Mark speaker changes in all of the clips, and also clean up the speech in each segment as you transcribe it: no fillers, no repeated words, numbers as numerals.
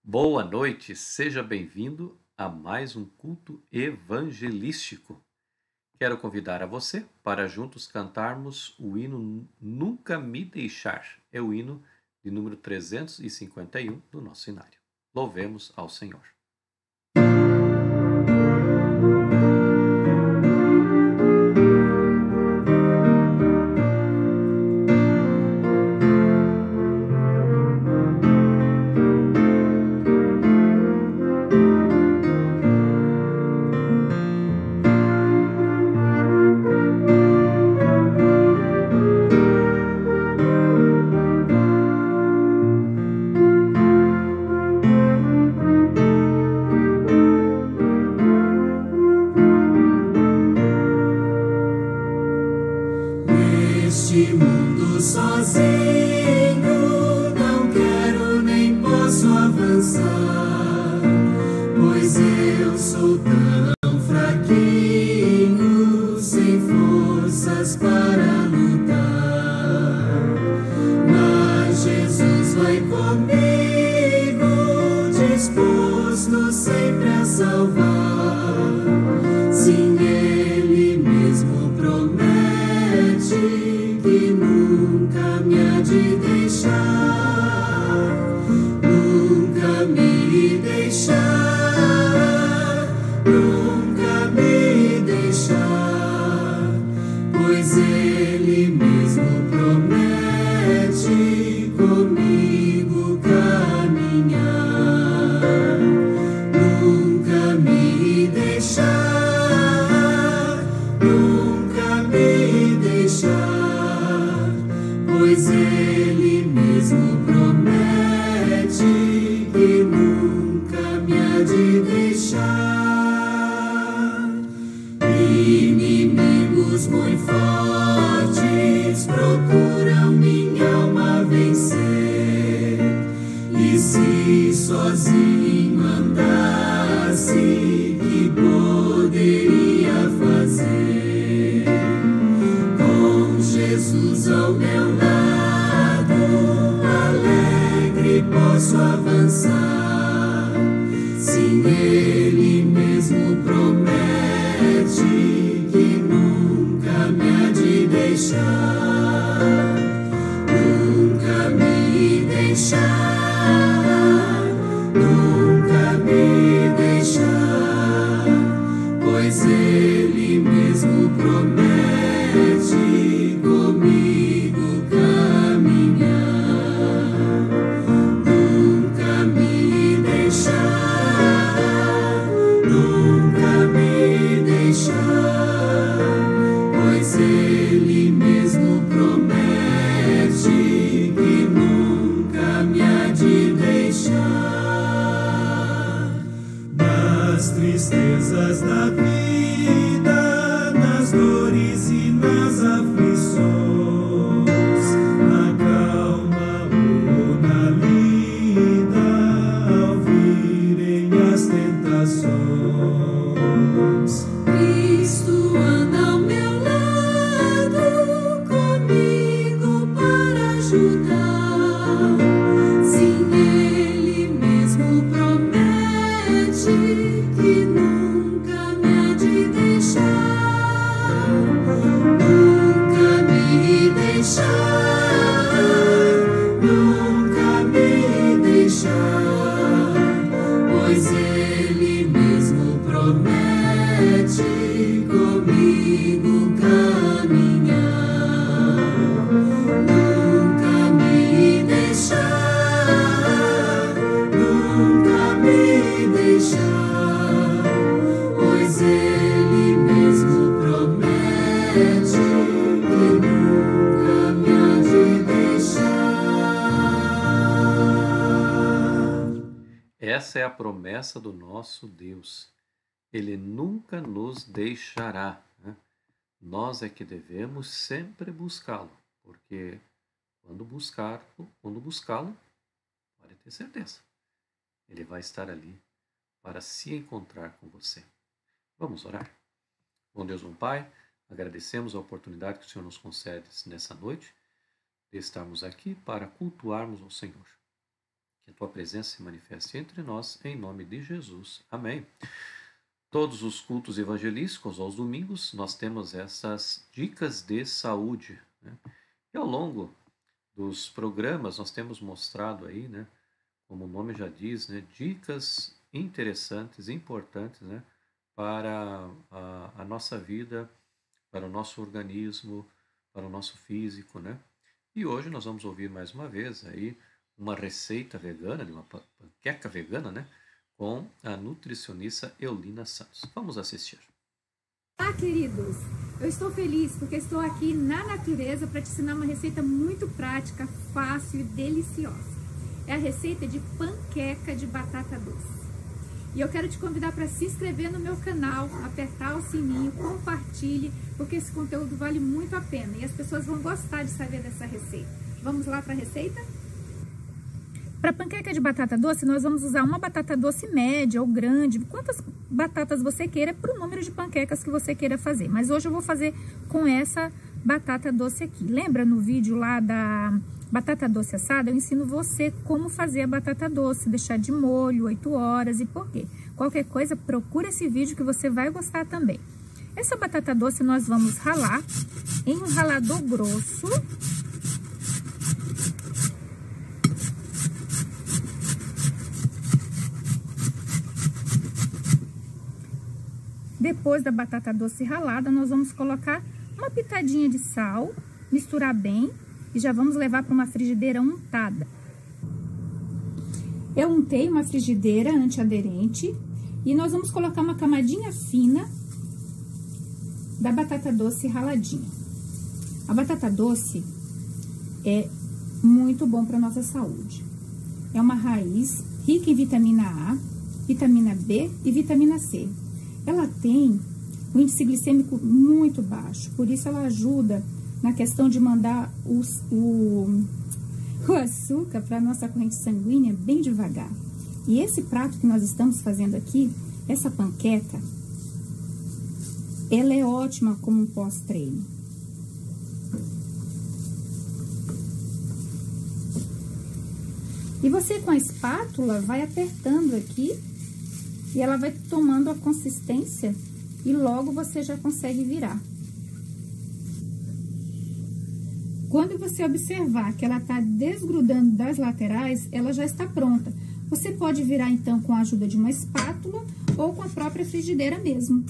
Speaker 1: Boa noite, seja bem-vindo a mais um culto evangelístico. Quero convidar a você para juntos cantarmos o hino Nunca Me Deixar. É o hino de número 351 do nosso cenário. Louvemos ao Senhor.
Speaker 2: Neste mundo sozinho, não quero nem posso avançar, pois eu sou tão fraquinho, sem forças para lutar. Mas Jesus vai comigo, disposto sempre a salvar. Sim, Ele mesmo promete que nunca me há de deixar, nunca me deixar, nunca me deixar, pois Ele mesmo promete comigo caminhar, nunca me deixar, nunca me deixar, pois Ele mesmo promete que nunca me há de deixar. Inimigos muito fortes procuram minha alma vencer, e se sozinho andasse, que poderia fazer? Com Jesus ao meu lado, alegre posso avançar. Sim, Ele mesmo promete que nunca me há de deixar, nunca me deixar, nunca me deixar, pois Ele mesmo promete comigo caminhar, nunca me deixar, nunca me deixar, pois Ele mesmo promete que nunca me há de deixar. Nas tristezas da vida, nas dores e nas aflições, na calma ou na lida, ao virem as tentações, Cristo anda ao meu lado, comigo para ajudar. Sim, Ele mesmo promete que nunca me há de deixar, nunca me deixar, nunca me deixar, pois Ele mesmo promete comigo caminhar, nunca me deixar, nunca me deixar, pois Ele mesmo promete que nunca me há de deixar.
Speaker 1: Essa é a promessa do nosso Deus. Ele nunca nos deixará, né? Nós é que devemos sempre buscá-lo, porque quando buscá-lo, pode ter certeza, ele vai estar ali para se encontrar com você. Vamos orar? Bom Deus, bom Pai, agradecemos a oportunidade que o Senhor nos concede nessa noite de estarmos aqui para cultuarmos ao Senhor. Que a tua presença se manifeste entre nós, em nome de Jesus. Amém. Todos os cultos evangelísticos, aos domingos, nós temos essas dicas de saúde, né? E ao longo dos programas, nós temos mostrado aí, né, como o nome já diz, né, dicas interessantes, importantes, né, para a nossa vida, para o nosso organismo, para o nosso físico, né? E hoje nós vamos ouvir mais uma vez aí uma receita vegana, de uma panqueca vegana, né? Com a nutricionista Eulina Santos. Vamos assistir.
Speaker 3: Olá, queridos! Eu estou feliz porque estou aqui na natureza para te ensinar uma receita muito prática, fácil e deliciosa. É a receita de panqueca de batata doce. E eu quero te convidar para se inscrever no meu canal, apertar o sininho, compartilhe, porque esse conteúdo vale muito a pena e as pessoas vão gostar de saber dessa receita. Vamos lá para a receita? Para panqueca de batata doce, nós vamos usar uma batata doce média ou grande, quantas batatas você queira, para o número de panquecas que você queira fazer. Mas hoje eu vou fazer com essa batata doce aqui. Lembra no vídeo lá da batata doce assada? Eu ensino você como fazer a batata doce, deixar de molho 8 horas e por quê. Qualquer coisa, procura esse vídeo que você vai gostar também. Essa batata doce nós vamos ralar em um ralador grosso. Depois da batata doce ralada, nós vamos colocar uma pitadinha de sal, misturar bem e já vamos levar para uma frigideira untada. Eu untei uma frigideira antiaderente e nós vamos colocar uma camadinha fina da batata doce raladinha. A batata doce é muito bom para nossa saúde. É uma raiz rica em vitamina A, vitamina B e vitamina C. Ela tem um índice glicêmico muito baixo, por isso ela ajuda na questão de mandar o açúcar para a nossa corrente sanguínea bem devagar. E esse prato que nós estamos fazendo aqui, essa panqueca, ela é ótima como um pós-treino. E você com a espátula vai apertando aqui e ela vai tomando a consistência e logo você já consegue virar. Quando você observar que ela está desgrudando das laterais, ela já está pronta. Você pode virar então com a ajuda de uma espátula ou com a própria frigideira mesmo.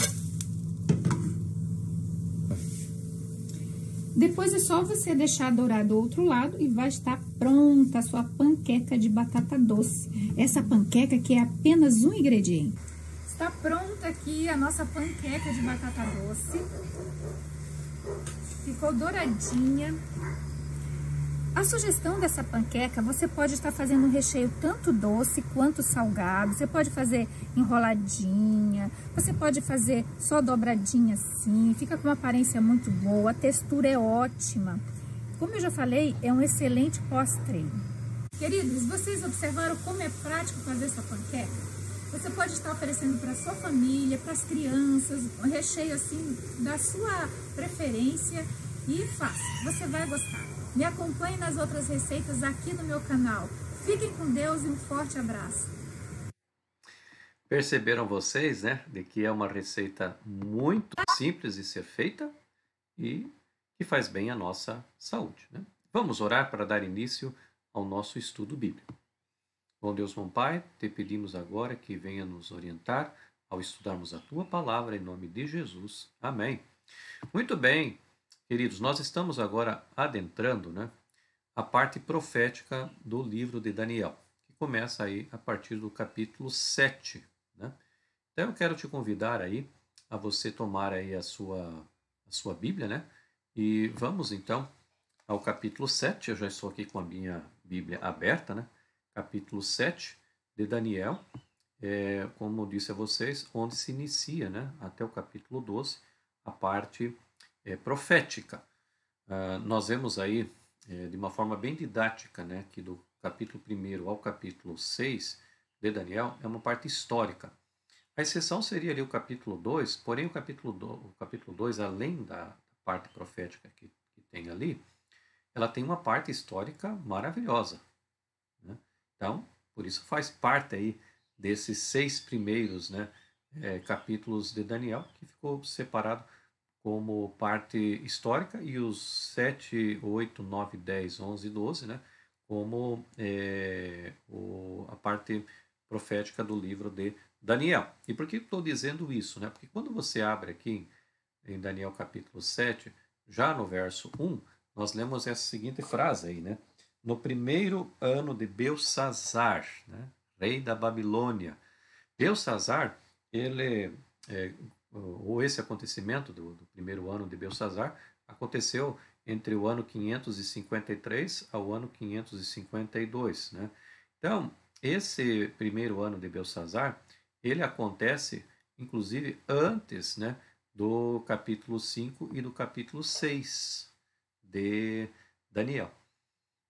Speaker 3: Depois é só você deixar dourar do outro lado e vai estar pronta a sua panqueca de batata doce. Essa panqueca que é apenas um ingrediente. Está pronta aqui a nossa panqueca de batata doce. Ficou douradinha. A sugestão dessa panqueca, você pode estar fazendo um recheio tanto doce quanto salgado. Você pode fazer enroladinha, você pode fazer só dobradinha assim. Fica com uma aparência muito boa, a textura é ótima. Como eu já falei, é um excelente pós-treino. Queridos, vocês observaram como é prático fazer essa panqueca? Você pode estar oferecendo para sua família, para as crianças, um recheio assim da sua preferência e fácil, você vai gostar. Me acompanhe nas outras receitas aqui no meu canal. Fiquem com Deus e um forte abraço.
Speaker 1: Perceberam vocês, né, de que é uma receita muito simples de ser feita e que faz bem à nossa saúde, né? Vamos orar para dar início ao nosso estudo bíblico. Bom Deus, bom Pai, te pedimos agora que venha nos orientar ao estudarmos a Tua Palavra, em nome de Jesus. Amém. Muito bem, queridos, nós estamos agora adentrando, né, a parte profética do livro de Daniel, que começa aí a partir do capítulo 7, né? Então eu quero te convidar aí a você tomar aí a sua Bíblia, né? E vamos então ao capítulo 7, eu já estou aqui com a minha Bíblia aberta, né? Capítulo 7 de Daniel, como disse a vocês, onde se inicia, né, até o capítulo 12, a parte profética. Nós vemos aí, de uma forma bem didática, né, que do capítulo 1 ao capítulo 6 de Daniel é uma parte histórica. A exceção seria ali o capítulo 2, porém o capítulo 2, além da parte profética que tem ali, ela tem uma parte histórica maravilhosa, né? Então, Por isso faz parte aí desses 6 primeiros, né, capítulos de Daniel, que ficou separado como parte histórica, e os 7, 8, 9, 10, 11 e 12, né, como a parte profética do livro de Daniel. E por que estou dizendo isso? Né? Porque quando você abre aqui em Daniel capítulo 7, já no verso 1, nós lemos essa seguinte frase aí, né? No primeiro ano de Belsazar, né, rei da Babilônia. Belsazar, ele, ou esse acontecimento do primeiro ano de Belsazar, aconteceu entre o ano 553 ao ano 552, né? Então, esse primeiro ano de Belsazar, ele acontece, inclusive, antes, né, do capítulo 5 e do capítulo 6 de Daniel,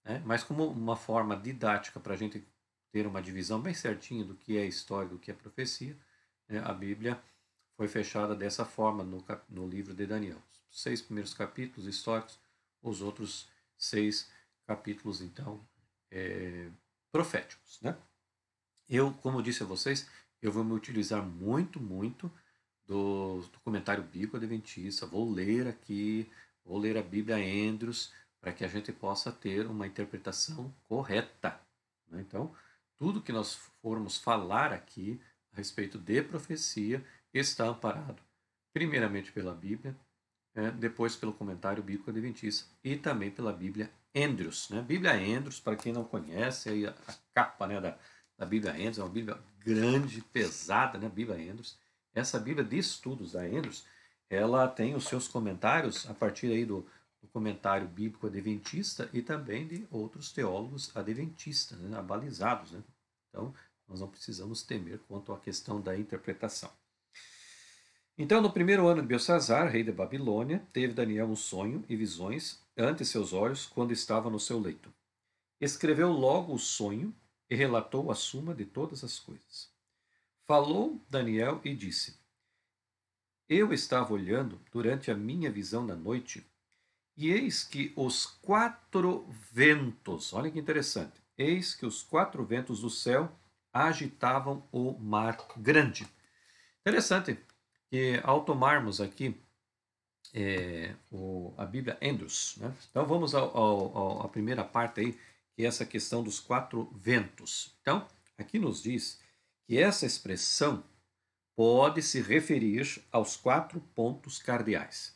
Speaker 1: né? Mas como uma forma didática para a gente ter uma divisão bem certinha do que é história e do que é profecia, né, a Bíblia foi fechada dessa forma no livro de Daniel. Os 6 primeiros capítulos históricos, os outros 6 capítulos, então, proféticos, né? Eu, como disse a vocês, eu vou me utilizar muito do comentário bíblico adventista. Vou ler aqui, vou ler a Bíblia Andrews, para que a gente possa ter uma interpretação correta, né? Então, tudo que nós formos falar aqui a respeito de profecia está amparado, primeiramente pela Bíblia, depois pelo comentário bíblico adventista e também pela Bíblia Andrews, né? Bíblia Andrews, para quem não conhece, aí a capa, né, da Bíblia Andrews é uma Bíblia grande, pesada, né? Bíblia Andrews. Essa Bíblia de estudos da Andrews, ela tem os seus comentários a partir aí do comentário bíblico adventista e também de outros teólogos adventistas, né, abalizados, né? Então, nós não precisamos temer quanto à questão da interpretação. Então, no primeiro ano de Belsazar, rei da Babilônia, teve Daniel um sonho e visões ante seus olhos quando estava no seu leito. Escreveu logo o sonho e relatou a suma de todas as coisas. Falou Daniel e disse: Eu estava olhando durante a minha visão da noite, e eis que os 4 ventos, olha que interessante, eis que os 4 ventos do céu agitavam o mar grande. Interessante que ao tomarmos aqui a Bíblia Andrews, né? Então vamos à primeira parte aí, que é essa questão dos 4 ventos. Então, aqui nos diz que essa expressão pode se referir aos 4 pontos cardeais.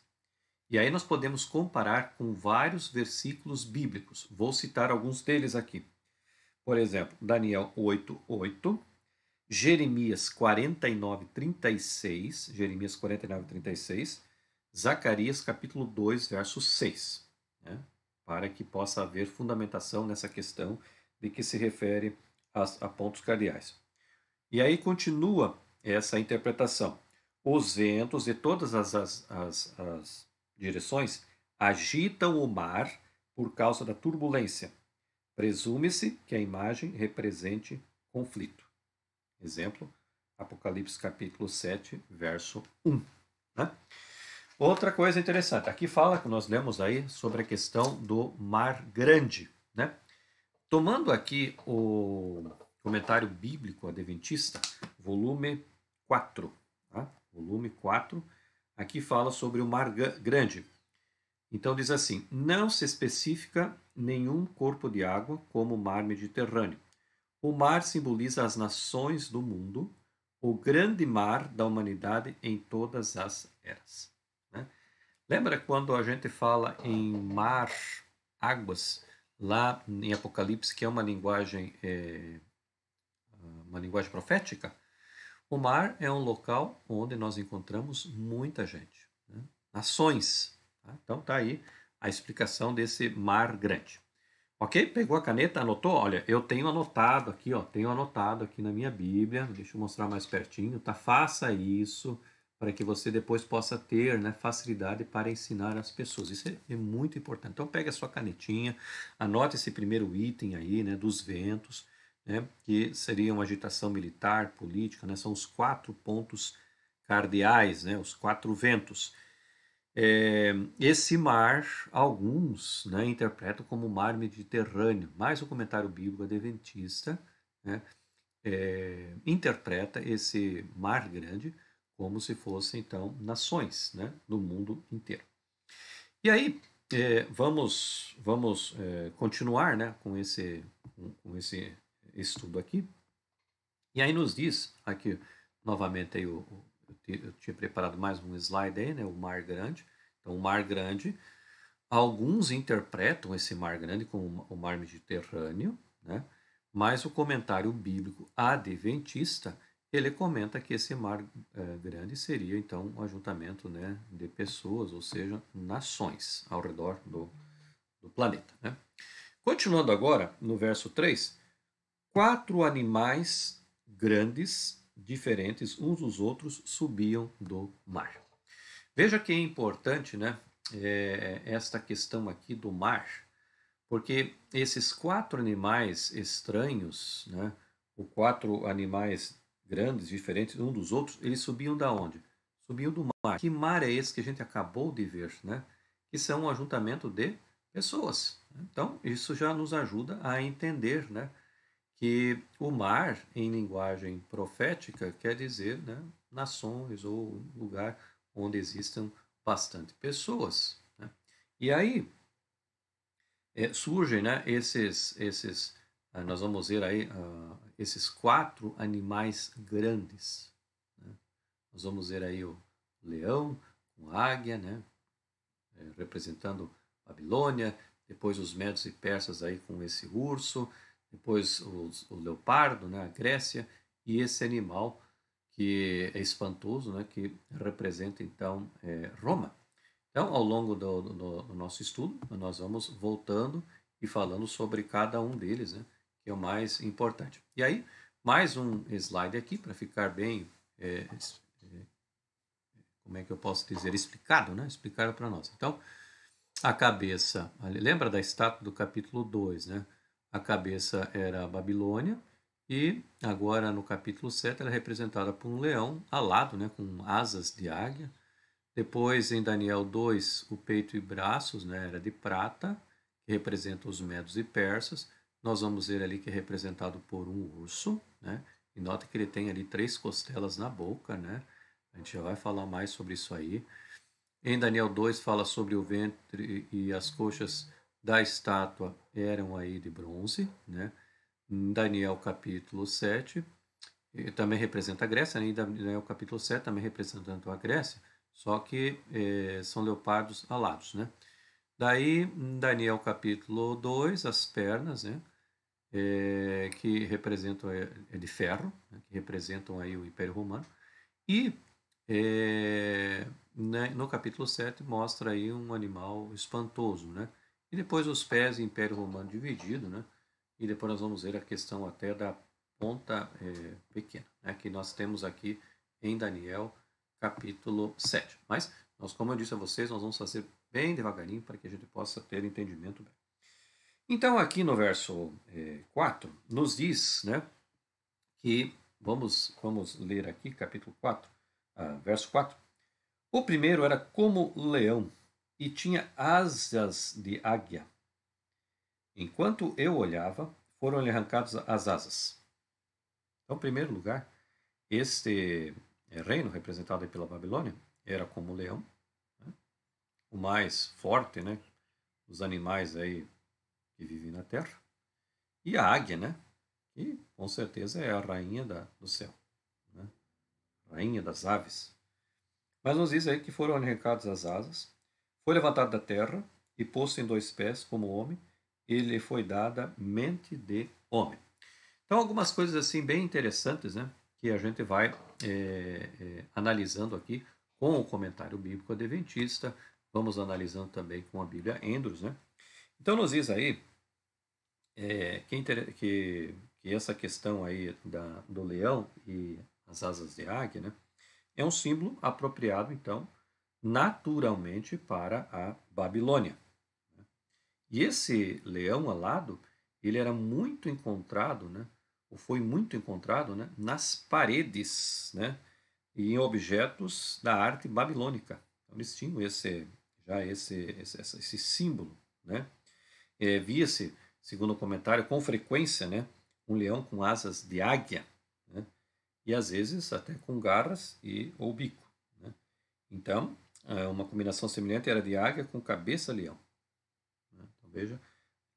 Speaker 1: E aí nós podemos comparar com vários versículos bíblicos. Vou citar alguns deles aqui. Por exemplo, Daniel 8:8, Jeremias 49:36, Jeremias 49:36, Zacarias capítulo 2, verso 6, né? Para que possa haver fundamentação nessa questão de que se refere a pontos cardeais. E aí continua essa interpretação. Os ventos de todas as direções agitam o mar por causa da turbulência. Presume-se que a imagem represente conflito. Exemplo, Apocalipse capítulo 7, verso 1. Né? Outra coisa interessante, aqui fala que nós lemos aí sobre a questão do mar grande, né? Tomando aqui o comentário bíblico adventista, volume 4, tá? Volume 4, aqui fala sobre o mar grande. Então diz assim: não se especifica nenhum corpo de água como o mar Mediterrâneo. O mar simboliza as nações do mundo, o grande mar da humanidade em todas as eras, né? Lembra quando a gente fala em mar, águas, lá em Apocalipse, que é uma linguagem profética? O mar é um local onde nós encontramos muita gente, né? Nações. Tá? Então tá aí a explicação desse mar grande. Ok? Pegou a caneta, anotou? Olha, eu tenho anotado aqui, ó, tenho anotado aqui na minha Bíblia. Deixa eu mostrar mais pertinho, tá? Faça isso para que você depois possa ter, né, facilidade para ensinar as pessoas. Isso é muito importante. Então pegue a sua canetinha, anote esse primeiro item aí, né, dos ventos, né, que seriam agitação militar, política, né? São os 4 pontos cardeais, né, os 4 ventos. Esse mar, alguns, né, interpretam como o mar Mediterrâneo, mas o comentário bíblico adventista, né, interpreta esse mar grande como se fossem, então, nações, né, do mundo inteiro. E aí, vamos continuar, né, com esse estudo aqui. E aí nos diz, aqui, novamente, aí, eu tinha preparado mais um slide aí, né, o Mar Grande. Então, o Mar Grande, alguns interpretam esse Mar Grande como o Mar Mediterrâneo, né, mas o comentário bíblico adventista, ele comenta que esse Mar Grande seria, então, um ajuntamento, né, de pessoas, ou seja, nações ao redor do planeta, né. Continuando agora, no verso 3, 4 animais grandes, diferentes uns dos outros, subiam do mar. Veja que é importante, né, esta questão aqui do mar, porque esses 4 animais estranhos, né, os 4 animais grandes, diferentes uns dos outros, eles subiam da onde? Subiam do mar. Que mar é esse que a gente acabou de ver, né? Que são um ajuntamento de pessoas. Então, isso já nos ajuda a entender, né, que o mar, em linguagem profética, quer dizer, né, nações ou lugar onde existam bastante pessoas, né? E aí surgem, né, nós vamos ver aí esses 4 animais grandes, né? Nós vamos ver aí o leão, com águia, né, representando Babilônia, depois os medos e persas aí com esse urso, depois o leopardo, né, a Grécia, e esse animal que é espantoso, né, que representa então Roma. Então, ao longo do nosso estudo, nós vamos voltando e falando sobre cada um deles, né, que é o mais importante. E aí, mais um slide aqui para ficar bem, como é que eu posso dizer, explicado, né, explicado para nós. Então, a cabeça, lembra da estátua do capítulo 2, né? A cabeça era a Babilônia e agora no capítulo 7 ela é representada por um leão alado, né, com asas de águia. Depois em Daniel 2, o peito e braços, né, era de prata, que representa os medos e persas. Nós vamos ver ali que é representado por um urso, né? E nota que ele tem ali 3 costelas na boca, né? A gente já vai falar mais sobre isso aí. Em Daniel 2 fala sobre o ventre e as coxas da estátua eram aí de bronze, né? Em Daniel capítulo 7 também representa a Grécia, né? Em Daniel capítulo 7 também representando a Grécia, só que são leopardos alados, né? Daí, em Daniel capítulo 2, as pernas, né? Que representam, de ferro, né? Que representam aí o Império Romano. E né, no capítulo 7 mostra aí um animal espantoso, né? E depois os pés, Império Romano dividido, né? E depois nós vamos ver a questão até da ponta pequena, né? Que nós temos aqui em Daniel capítulo 7. Mas, como eu disse a vocês, nós vamos fazer bem devagarinho para que a gente possa ter entendimento bem. Então, aqui no verso 4, nos diz, né, que, vamos ler aqui, capítulo 4, verso 4. O primeiro era como leão e tinha asas de águia. Enquanto eu olhava, foram-lhe arrancadas as asas. Então, em primeiro lugar, este reino, representado pela Babilônia, era como o leão, né? O mais forte, né, os animais aí que vivem na terra, e a águia, né, que com certeza é a rainha do céu, né, rainha das aves. Mas nos diz aí que foram arrancadas as asas, foi levantado da terra e posto em 2 pés como homem, e lhe foi dada mente de homem. Então, algumas coisas assim bem interessantes, né, que a gente vai analisando aqui com o comentário bíblico adventista, vamos analisando também com a Bíblia Andrews, né. Então, nos diz aí que essa questão aí do leão e as asas de águia, né, é um símbolo apropriado, então, naturalmente para a Babilônia. E esse leão alado, ele era muito encontrado, né, ou foi muito encontrado, né, nas paredes, né, e em objetos da arte babilônica. Então, eles tinham esse símbolo, né. Via-se, segundo o comentário, com frequência, né, um leão com asas de águia, né? E às vezes até com garras ou bico, né? Então, uma combinação semelhante era de águia com cabeça-leão, né? Então, veja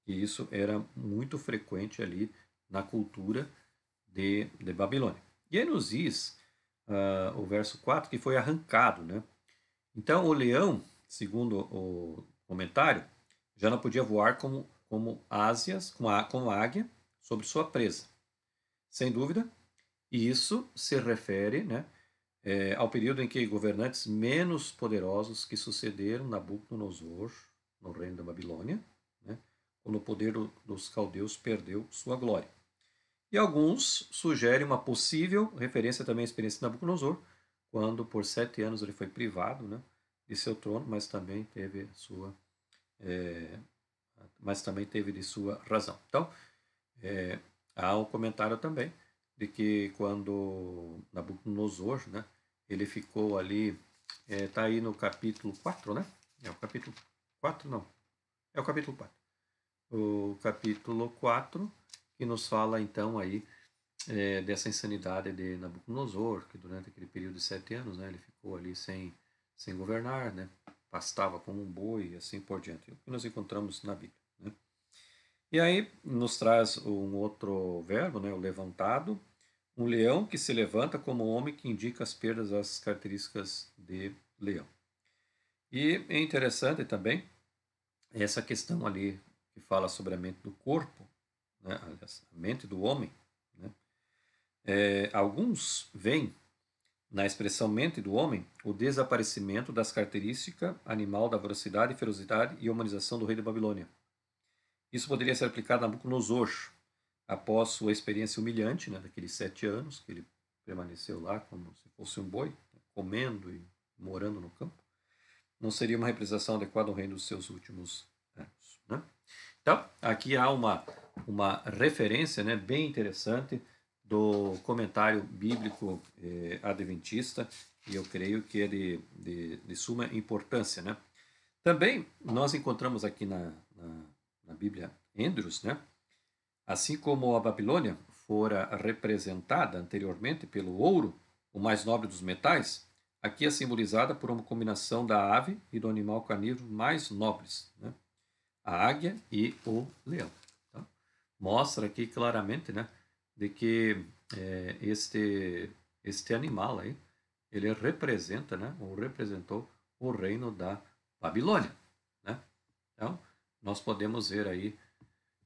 Speaker 1: que isso era muito frequente ali na cultura de Babilônia. E aí nos diz o verso 4 que foi arrancado, né? Então o leão, segundo o comentário, já não podia voar como ásias, como águia sobre sua presa. Sem dúvida, isso se refere, né, ao período em que governantes menos poderosos que sucederam Nabucodonosor no reino da Babilônia, né, quando o poder dos caldeus perdeu sua glória. E alguns sugerem uma possível referência também à experiência de Nabucodonosor, quando por 7 anos ele foi privado, né, de seu trono, mas também teve de sua razão. Então, há um comentário também de que quando Nabucodonosor, né, ele ficou ali, está aí no capítulo 4, né? É o capítulo 4, não. É o capítulo 4. O capítulo 4, que nos fala então aí dessa insanidade de Nabucodonosor, que durante aquele período de 7 anos, né, ele ficou ali sem governar, né, pastava como um boi e assim por diante. O que nós encontramos na Bíblia, né? E aí nos traz um outro verbo, né, o levantado, um leão que se levanta como homem que indica as perdas das características de leão. E é interessante também essa questão ali que fala sobre a mente do corpo, né, a mente do homem, né? Alguns veem na expressão mente do homem o desaparecimento das características animal da velocidade, ferocidade e humanização do rei da Babilônia. Isso poderia ser aplicado a Nabucodonosor, após sua experiência humilhante, né, daqueles 7 anos, que ele permaneceu lá como se fosse um boi, né, comendo e morando no campo. Não seria uma representação adequada ao reino dos seus últimos anos, né? Então, aqui há uma referência, né, bem interessante do comentário bíblico adventista, e eu creio que é de suma importância, né? Também nós encontramos aqui na Bíblia Andrews, né? Assim como a Babilônia fora representada anteriormente pelo ouro, o mais nobre dos metais, aqui é simbolizada por uma combinação da ave e do animal carnívoro mais nobres, né? A águia e o leão. Então, mostra aqui claramente, né, de que este animal aí, ele representa, né, ou representou o reino da Babilônia, né? Então, nós podemos ver aí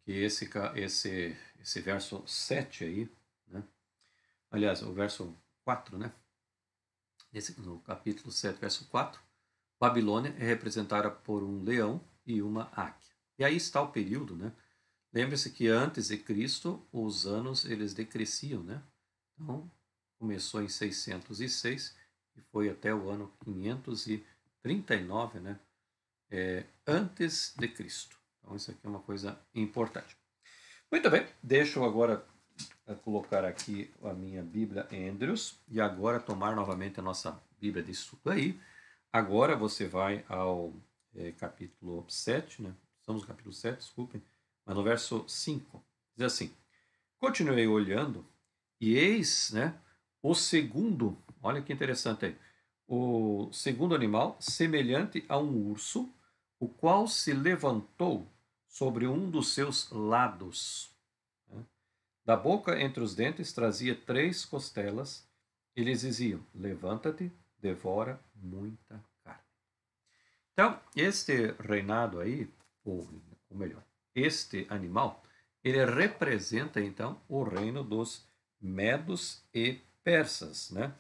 Speaker 1: que esse verso 7 aí, né? Aliás, o verso 4, né? No capítulo 7, verso 4, Babilônia é representada por um leão e uma águia. E aí está o período, né? Lembre-se que antes de Cristo, os anos eles decresciam, né? Então, começou em 606 e foi até o ano 539, né? Antes de Cristo. Então, isso aqui é uma coisa importante. Muito bem, deixa eu agora colocar aqui a minha Bíblia Andrews e agora tomar novamente a nossa Bíblia de estudo aí. Agora você vai ao capítulo 7, né? Estamos no capítulo 7, desculpem, mas no verso 5, diz assim: continuei olhando e eis, né, o segundo, olha que interessante aí, o segundo animal semelhante a um urso, o qual se levantou sobre um dos seus lados. Da boca entre os dentes trazia 3 costelas e lhes diziam: levanta-te, devora muita carne. Então, este reinado aí, ou melhor, este animal, ele representa então o reino dos medos e persas, né?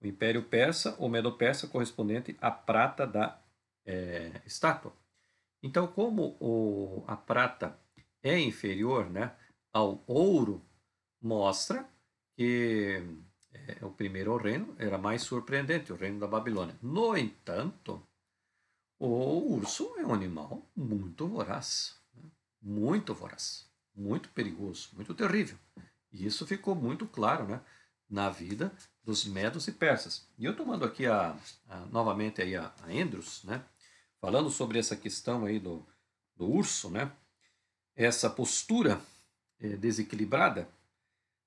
Speaker 1: O Império Persa, ou Medo-Persa, correspondente à prata da estátua. Então, como a prata é inferior, né, ao ouro, mostra que o primeiro reino era mais surpreendente, o reino da Babilônia. No entanto, o urso é um animal muito voraz, né? Muito perigoso, muito terrível. E isso ficou muito claro, né, na vida dos medos e persas. E eu tomando aqui novamente aí a Andrews, né, falando sobre essa questão aí do urso, né, essa postura desequilibrada,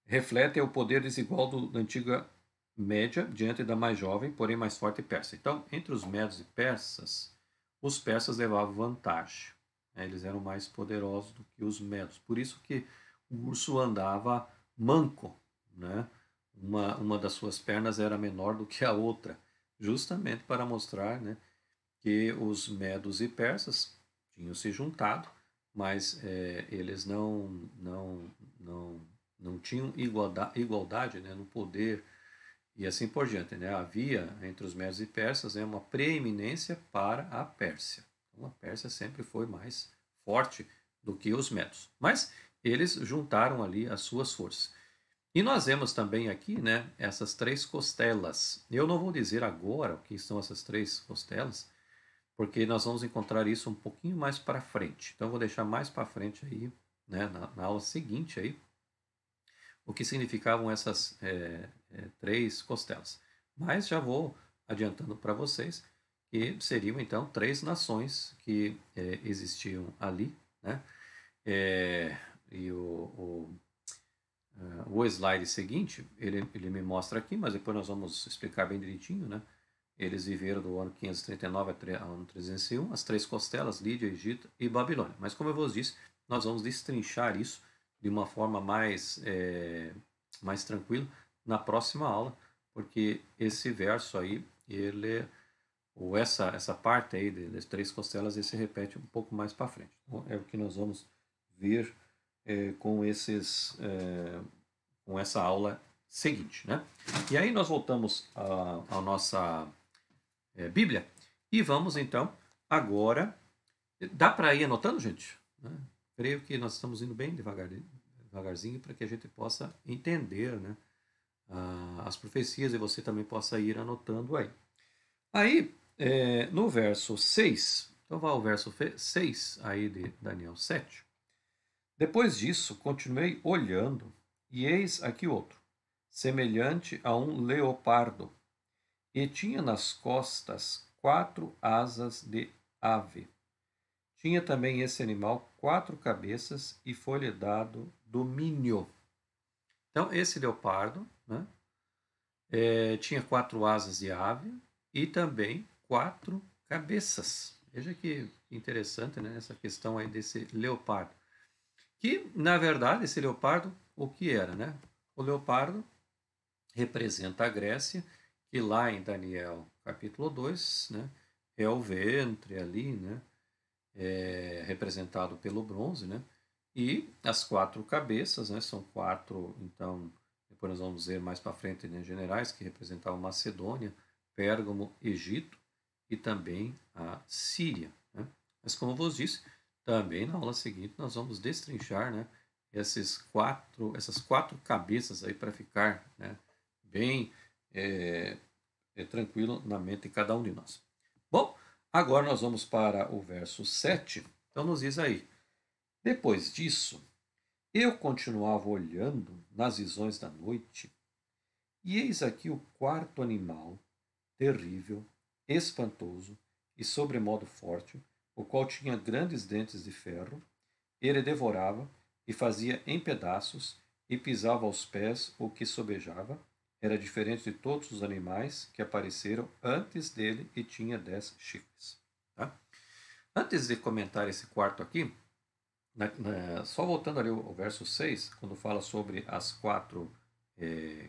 Speaker 1: refletem o poder desigual da antiga média diante da mais jovem, porém mais forte persa. Então, entre os medos e persas, os persas levavam vantagem. Né? Eles eram mais poderosos do que os medos. Por isso que o urso andava manco, né? Uma das suas pernas era menor do que a outra, justamente para mostrar, né, que os medos e persas tinham se juntado, mas eles não tinham igualdade, né, no poder e assim por diante. Né? Havia entre os medos e persas, né, uma preeminência para a Pérsia. Então, a Pérsia sempre foi mais forte do que os medos. Mas eles juntaram ali as suas forças. E nós vemos também aqui, né, essas três costelas. Eu não vou dizer agora o que são essas três costelas, porque nós vamos encontrar isso um pouquinho mais para frente. Então, eu vou deixar mais para frente aí, né, na aula seguinte aí, o que significavam essas três costelas. Mas já vou adiantando para vocês que seriam então três nações que existiam ali, né? E o slide seguinte, ele me mostra aqui, mas depois nós vamos explicar bem direitinho, né? Eles viveram do ano 539 ao ano 301, as três costelas, Lídia, Egito e Babilônia. Mas como eu vos disse, nós vamos destrinchar isso de uma forma mais tranquila na próxima aula, porque esse verso aí, ou essa parte aí das três costelas, ele se repete um pouco mais para frente. Então, é o que nós vamos ver com com essa aula seguinte, né? E aí nós voltamos à nossa Bíblia e vamos então agora. Dá para ir anotando, gente? Né? Creio que nós estamos indo bem devagarzinho para que a gente possa entender, né, as profecias e você também possa ir anotando aí. Aí, no verso 6, então vai ao verso 6 aí de Daniel 7. Depois disso, continuei olhando, e eis aqui outro, semelhante a um leopardo, e tinha nas costas 4 asas de ave. Tinha também esse animal 4 cabeças e foi-lhe dado domínio. Então, esse leopardo, né, tinha 4 asas de ave e também 4 cabeças. Veja que interessante, né, essa questão aí desse leopardo. Que, na verdade, esse leopardo, o que era? Né? O leopardo representa a Grécia, que lá em Daniel capítulo 2, né, é o ventre ali, né, representado pelo bronze, né, e as 4 cabeças, né, são 4, então, depois nós vamos ver mais para frente, né, generais, que representavam Macedônia, Pérgamo, Egito e também a Síria. Né? Mas como eu vos disse, também na aula seguinte nós vamos destrinchar, né, essas quatro cabeças aí para ficar, né, bem tranquilo na mente de cada um de nós. Bom, agora nós vamos para o verso 7. Então nos diz aí: depois disso, eu continuava olhando nas visões da noite, e eis aqui o quarto animal, terrível, espantoso e sobremodo forte, o qual tinha grandes dentes de ferro. Ele devorava e fazia em pedaços e pisava aos pés o que sobejava. Era diferente de todos os animais que apareceram antes dele e tinha 10 chifres. Tá? Antes de comentar esse quarto aqui, só voltando ali ao verso 6, quando fala sobre as 4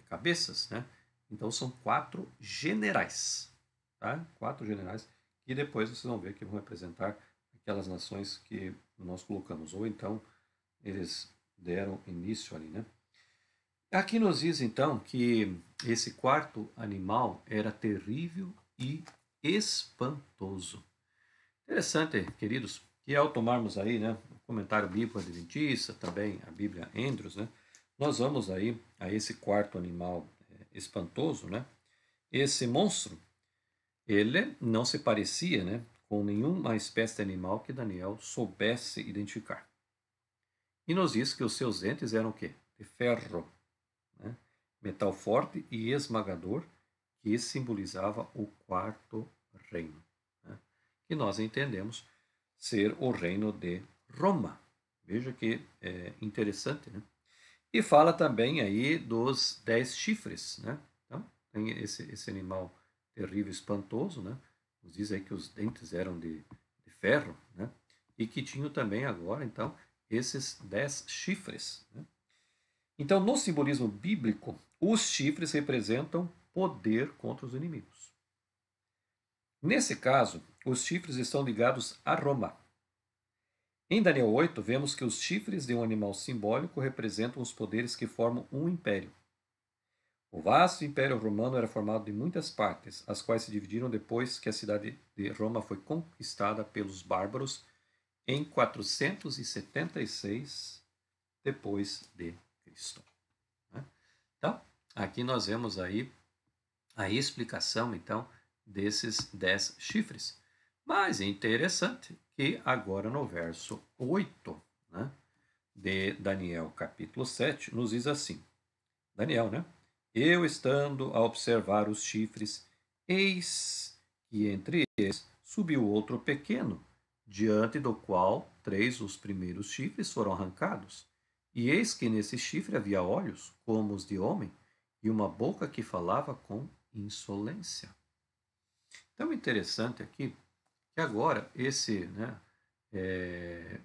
Speaker 1: cabeças, né? Então são 4 generais, tá? 4 generais que depois vocês vão ver que vão representar aquelas nações que nós colocamos, ou então eles deram início ali, né? Aqui nos diz então que esse quarto animal era terrível e espantoso. Interessante, queridos, que ao tomarmos aí, né, o comentário bíblico adventista, também a Bíblia Andrews, né, nós vamos aí a esse quarto animal espantoso, né? Esse monstro, ele não se parecia, né, com nenhuma espécie de animal que Daniel soubesse identificar. E nos diz que os seus dentes eram o quê? De ferro, né? Metal forte e esmagador, que simbolizava o quarto reino, né? Que nós entendemos ser o reino de Roma. Veja que interessante, né? E fala também aí dos 10 chifres, né? Então, tem esse animal terrível, espantoso, né? Nos diz aí que os dentes eram de ferro, né? E que tinham também agora, então, esses 10 chifres, né? Então, no simbolismo bíblico, os chifres representam poder contra os inimigos. Nesse caso, os chifres estão ligados a Roma. Em Daniel 8, vemos que os chifres de um animal simbólico representam os poderes que formam um império. O vasto Império Romano era formado de muitas partes, as quais se dividiram depois que a cidade de Roma foi conquistada pelos bárbaros em 476 depois de Cristo. Então, aqui nós vemos aí a explicação, então, desses 10 chifres. Mas é interessante que agora no verso 8, né, de Daniel capítulo 7, nos diz assim, Daniel, né? Eu estando a observar os chifres, eis que entre eles subiu outro pequeno, diante do qual 3 os primeiros chifres foram arrancados. E eis que nesse chifre havia olhos, como os de homem, e uma boca que falava com insolência. Então, interessante aqui que agora esse, né,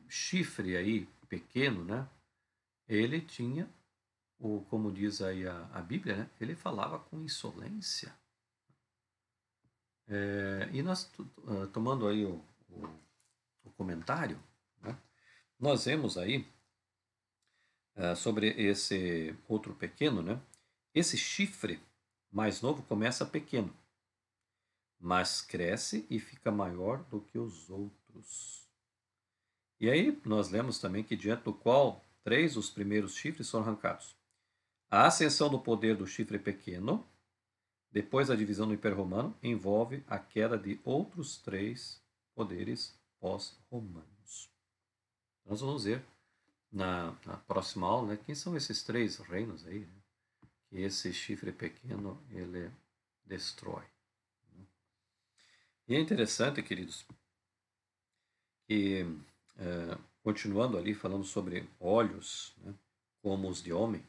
Speaker 1: chifre aí pequeno, né, ele tinha, como diz aí a Bíblia, né, ele falava com insolência. E nós, tomando aí o comentário, né, nós vemos aí sobre esse outro pequeno, né, esse chifre mais novo começa pequeno, mas cresce e fica maior do que os outros. E aí nós lemos também que diante do qual 3 dos primeiros chifres foram arrancados. A ascensão do poder do chifre pequeno, depois da divisão do Império Romano, envolve a queda de outros 3 poderes pós-romanos. Nós vamos ver na próxima aula, né, quem são esses 3 reinos aí, né, que esse chifre pequeno ele destrói. E é interessante, queridos, que continuando ali falando sobre olhos, né, como os de homem,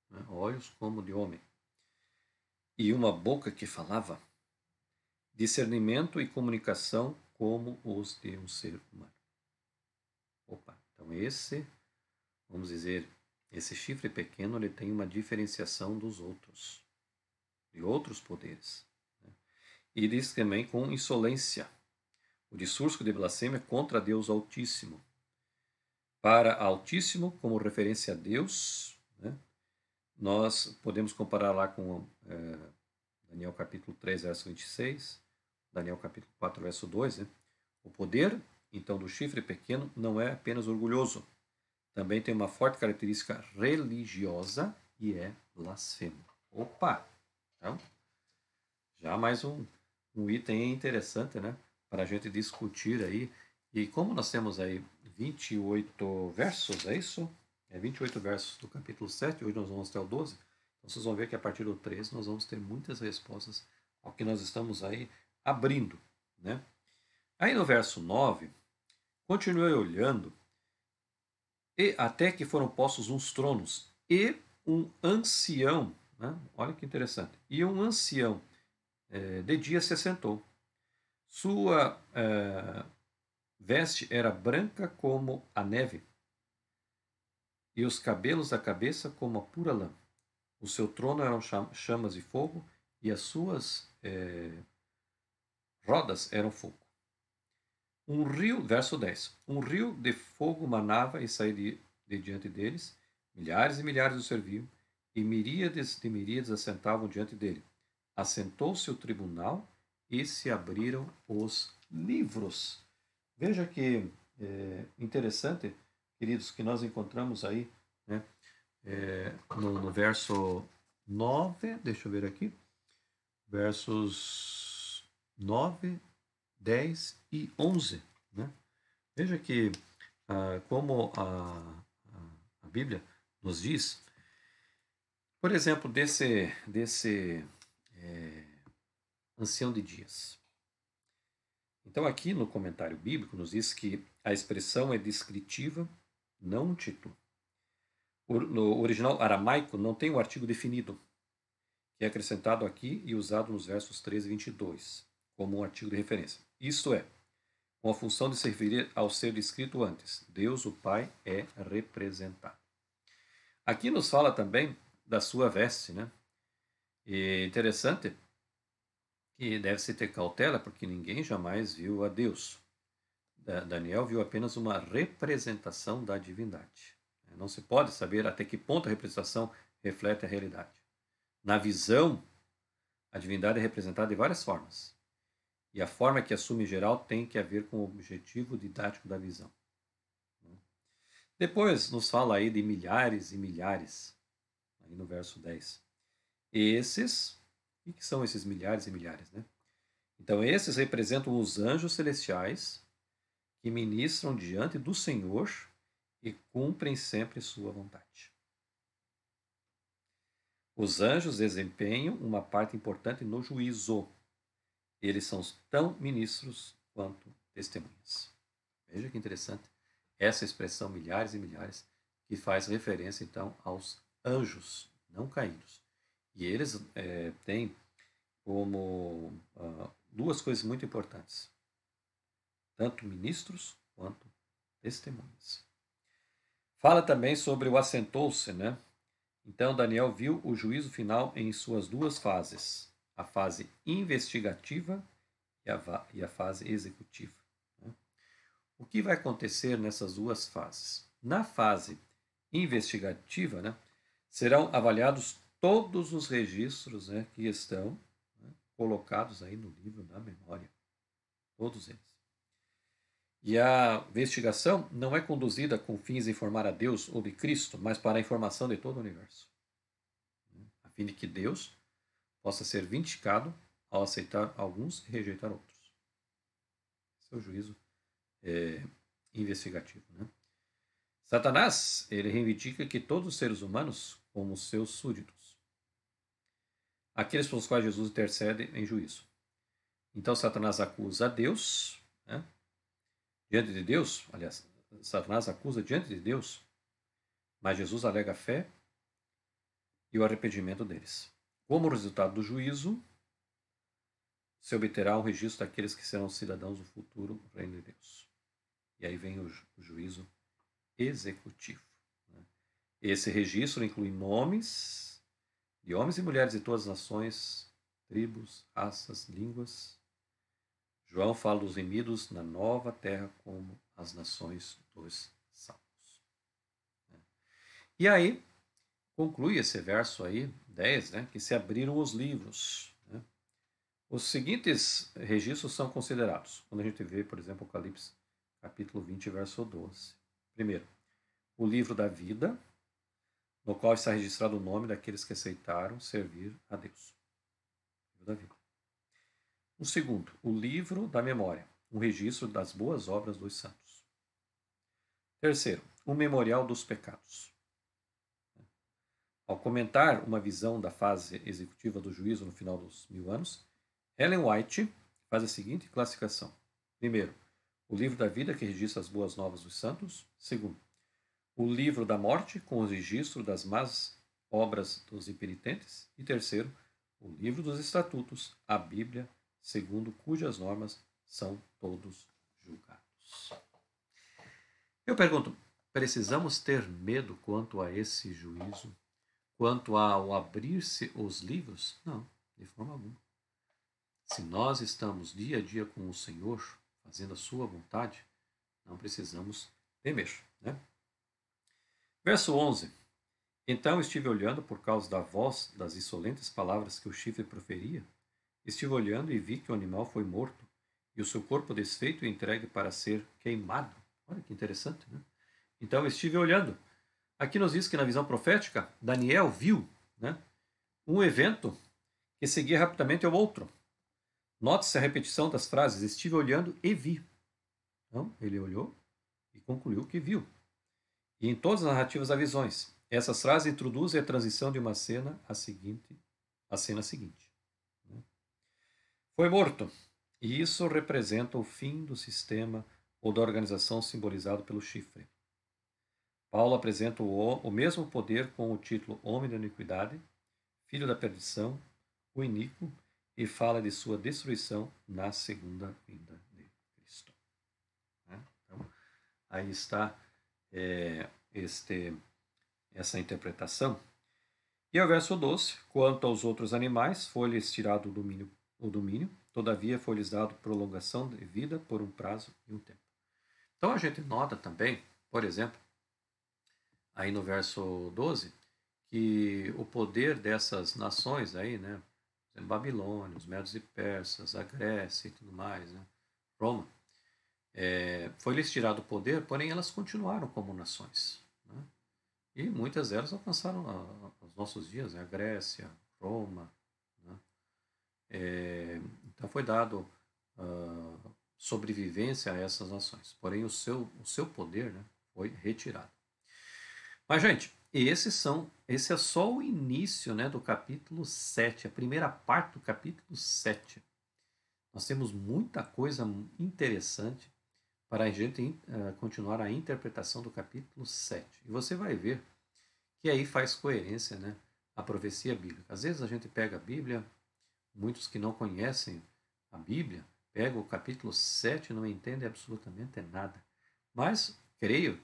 Speaker 1: né, olhos como de homem, e uma boca que falava, discernimento e comunicação como os de um ser humano. Opa, então vamos dizer, esse chifre pequeno ele tem uma diferenciação dos outros, de outros poderes. Né? E diz também com insolência, o discurso de blasfêmia contra Deus Altíssimo. Para Altíssimo, como referência a Deus, né, nós podemos comparar lá com Daniel capítulo 3, verso 26, Daniel capítulo 4, verso 2. Né? O poder, então, do chifre pequeno não é apenas orgulhoso, também tem uma forte característica religiosa e é blasfemo. Opa! Então, já mais um item interessante, né? Para a gente discutir aí. E como nós temos aí 28 versos, é isso? 28 versos do capítulo 7, hoje nós vamos até o 12. Então vocês vão ver que a partir do 13 nós vamos ter muitas respostas ao que nós estamos aí abrindo, né? Aí no verso 9, continuei olhando, e até que foram postos uns tronos, e um ancião, né? Olha que interessante, e um ancião de dia se assentou. Sua veste era branca como a neve, e os cabelos da cabeça como a pura lã. O seu trono eram chamas de fogo, e as suas rodas eram fogo. Um rio, verso 10, um rio de fogo manava e saía de diante deles, milhares e milhares o serviam, e miríades de miríades assentavam diante dele. Assentou-se o tribunal e se abriram os livros. Veja que interessante, queridos, que nós encontramos aí, né, no verso 9, deixa eu ver aqui, versos 9, 10 e 11. Né? Veja que, como a Bíblia nos diz, por exemplo, desse ancião de dias. Então, aqui no comentário bíblico, nos diz que a expressão é descritiva, não um título. No original aramaico não tem o artigo definido, que é acrescentado aqui e usado nos versos 13 e 22, como um artigo de referência. Isto é, com a função de servir ao ser descrito antes. Deus, o Pai, é representado. Aqui nos fala também da sua veste, né? E interessante que deve-se ter cautela, porque ninguém jamais viu a Deus. Daniel viu apenas uma representação da divindade. Não se pode saber até que ponto a representação reflete a realidade. Na visão, a divindade é representada de várias formas. E a forma que assume em geral tem que ver com o objetivo didático da visão. Depois nos fala aí de milhares e milhares, aí no verso 10. O que são esses milhares e milhares, né? Então, esses representam os anjos celestiais que ministram diante do Senhor e cumprem sempre sua vontade. Os anjos desempenham uma parte importante no juízo. Eles são tão ministros quanto testemunhas. Veja que interessante essa expressão milhares e milhares, que faz referência então aos anjos não caídos. E eles têm como duas coisas muito importantes: tanto ministros quanto testemunhas. Fala também sobre o assentou-se, né? Então Daniel viu o juízo final em suas duas fases: a fase investigativa e a fase executiva. Né? O que vai acontecer nessas duas fases? Na fase investigativa, né, serão avaliados todos os registros, né, que estão, né, colocados aí no livro da memória. Todos eles. E a investigação não é conduzida com fins de informar a Deus ou de Cristo, mas para a informação de todo o universo. A fim de que Deus possa ser vindicado ao aceitar alguns e rejeitar outros. Esse é o juízo investigativo. Né? Satanás, ele reivindica que todos os seres humanos como seus súditos. Aqueles pelos quais Jesus intercede em juízo. Então Satanás acusa a Deus, né? Diante de Deus, aliás, Satanás acusa diante de Deus, mas Jesus alega a fé e o arrependimento deles. Como resultado do juízo, se obterá um registro daqueles que serão cidadãos do futuro reino de Deus. E aí vem o juízo executivo. Né? Esse registro inclui nomes de homens e mulheres de todas as nações, tribos, raças, línguas. João fala dos remidos na nova terra como as nações dos salvos. E aí, conclui esse verso aí, 10, né, que se abriram os livros. Né? Os seguintes registros são considerados, quando a gente vê, por exemplo, Apocalipse, capítulo 20, verso 12. Primeiro, o livro da vida, no qual está registrado o nome daqueles que aceitaram servir a Deus. O livro da vida. O segundo, o livro da memória, um registro das boas obras dos santos. Terceiro, o memorial dos pecados. Ao comentar uma visão da fase executiva do juízo no final dos 1000 anos, Ellen White faz a seguinte classificação. Primeiro, o livro da vida, que registra as boas novas dos santos. Segundo, o livro da morte, com o registro das más obras dos impenitentes. E terceiro, o livro dos estatutos, a Bíblia, segundo cujas normas são todos julgados. Eu pergunto, precisamos ter medo quanto a esse juízo? Quanto ao abrir-se os livros? Não, de forma alguma. Se nós estamos dia a dia com o Senhor, fazendo a sua vontade, não precisamos temer. Né? Verso 11. Então estive olhando por causa da voz das insolentes palavras que o chifre proferia. Estive olhando e vi que o animal foi morto e o seu corpo desfeito e entregue para ser queimado. Olha que interessante, né? Então estive olhando. Aqui nos diz que na visão profética, Daniel viu, né, um evento que seguia rapidamente ao outro. Note-se a repetição das frases, estive olhando e vi. Então, ele olhou e concluiu que viu. E em todas as narrativas há visões. Essas frases introduzem a transição de uma cena à cena seguinte. Foi morto. E isso representa o fim do sistema ou da organização simbolizado pelo chifre. Paulo apresenta o mesmo poder com o título Homem da Iniquidade, Filho da Perdição, o Iníquo, e fala de sua destruição na segunda vinda de Cristo. Então, aí está essa interpretação. E ao verso 12: quanto aos outros animais, foi-lhes tirado o domínio, todavia foi-lhes dado prolongação de vida por um prazo e um tempo. Então a gente nota também, por exemplo, aí no verso 12, que o poder dessas nações aí, né, Babilônia, os Medos e Persas, a Grécia e tudo mais, né, Roma, foi-lhes tirado o poder, porém elas continuaram como nações, né? E muitas delas alcançaram os nossos dias, né? A Grécia, Roma, né? Então foi dado sobrevivência a essas nações, porém o seu poder, né, foi retirado. Mas, gente, esse é só o início, né, do capítulo 7, a primeira parte do capítulo 7. Nós temos muita coisa interessante para a gente continuar a interpretação do capítulo 7. E você vai ver que aí faz coerência, né, a profecia bíblica. Às vezes a gente pega a Bíblia, muitos que não conhecem a Bíblia, pegam o capítulo 7 e não entendem absolutamente nada. Mas creio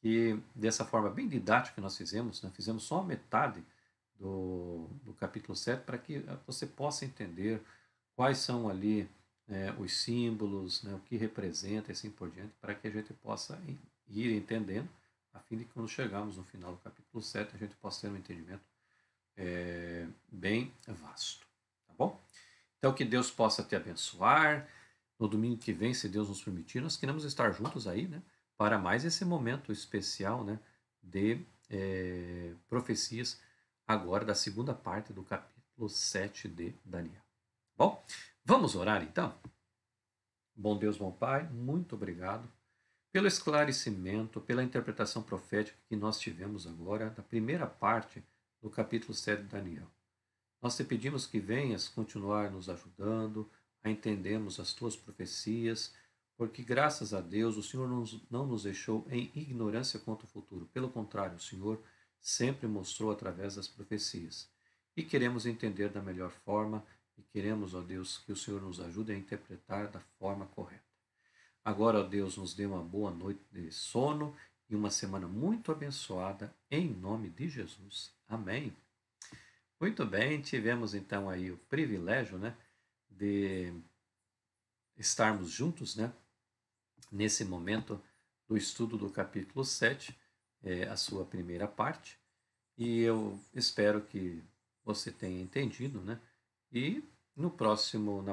Speaker 1: que dessa forma bem didática que nós fizemos, né, fizemos só a metade do capítulo 7 para que você possa entender quais são ali os símbolos, né, o que representa e assim por diante, para que a gente possa ir entendendo, a fim de que quando chegarmos no final do capítulo 7 a gente possa ter um entendimento bem vasto. Tá bom? Então que Deus possa te abençoar. No domingo que vem, se Deus nos permitir, nós queremos estar juntos aí, né, para mais esse momento especial, né, de profecias, agora da segunda parte do capítulo 7 de Daniel. Bom, vamos orar então? Bom Deus, bom Pai, muito obrigado pelo esclarecimento, pela interpretação profética que nós tivemos agora da primeira parte do capítulo 7 de Daniel. Nós te pedimos que venhas continuar nos ajudando a entendermos as tuas profecias, porque graças a Deus o Senhor não nos deixou em ignorância quanto ao futuro. Pelo contrário, o Senhor sempre mostrou através das profecias. E queremos entender da melhor forma e queremos, ó Deus, que o Senhor nos ajude a interpretar da forma correta. Agora, ó Deus, nos dê uma boa noite de sono e uma semana muito abençoada, em nome de Jesus. Amém. Muito bem, tivemos então aí o privilégio, né, de estarmos juntos, né, nesse momento do estudo do capítulo 7, a sua primeira parte, e eu espero que você tenha entendido, né, e no próximo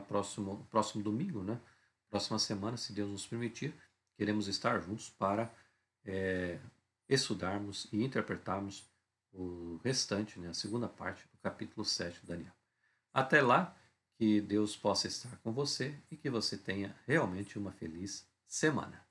Speaker 1: domingo, né, próxima semana, se Deus nos permitir, queremos estar juntos para estudarmos e interpretarmos o restante, né, a segunda parte do capítulo 7 de Daniel. Até lá, que Deus possa estar com você e que você tenha realmente uma feliz semana.